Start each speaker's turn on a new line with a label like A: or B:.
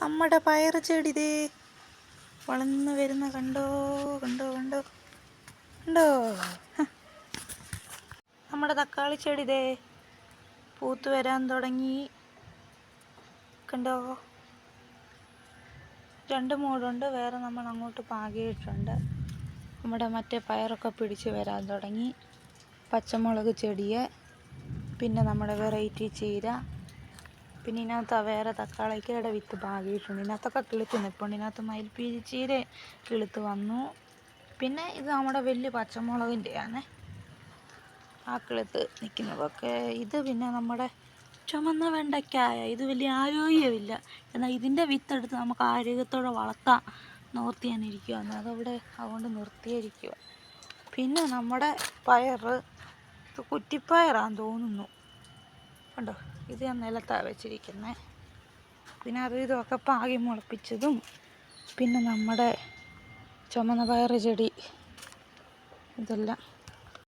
A: നമ്മുടെ പയറ് ചെടി ദേ വളർന്നു വരുന്ന കണ്ടോ കണ്ടോ കണ്ടോ കണ്ടോ. നമ്മുടെ തക്കാളി ചെടി ദേ പൂത്ത് വരാൻ തുടങ്ങി കണ്ടോ. 2 മൂടുണ്ട്, വേറെ നമ്മൾ അങ്ങോട്ട് പാകിയിട്ടുണ്ട്. നമ്മുടെ മറ്റേ പയറൊക്കെ പിടിച്ച് വരാൻ തുടങ്ങി. പച്ചമുളക് ചെടിയെ, പിന്നെ നമ്മുടെ വെറൈറ്റി ചീര, പിന്നെ ഇതിനകത്ത് വേറെ തക്കാളിക്കയുടെ വിത്ത് പാകിയിട്ടുണ്ട്. ഇതിനകത്തൊക്കെ കിളുത്ത് നിൽപ്പുണ്ട്. ഇതിനകത്ത് മയിൽപ്പീലി ചീര കിളുത്ത് വന്നു. പിന്നെ ഇത് നമ്മുടെ വലിയ പച്ചമുളകിൻ്റെയാണ് ആ കിളുത്ത് നിൽക്കുന്നതൊക്കെ. ഇത് പിന്നെ നമ്മുടെ ചുമന്ന വെണ്ടയ്ക്കായ, ഇത് വലിയ ആരോഗ്യമില്ല, എന്നാൽ ഇതിൻ്റെ വിത്തെടുത്ത് നമുക്ക് ആരോഗ്യത്തോടെ വളർത്താം നോർത്തിയാനിരിക്കുകയാണ്. അതുകൊണ്ട് നിർത്തിയിരിക്കുക. പിന്നെ നമ്മുടെ പയറ്, ഇത് കുറ്റിപ്പയറാന്ന് തോന്നുന്നു കണ്ടോ. ഇത് ഞാൻ നിലത്താണ് വെച്ചിരിക്കുന്നത്. ഇതിനകത്ത് ഇതൊക്കെ പാകി മുളപ്പിച്ചതും, പിന്നെ നമ്മുടെ ചുമന്ന പയറ് ചെടി, ഇതെല്ലാം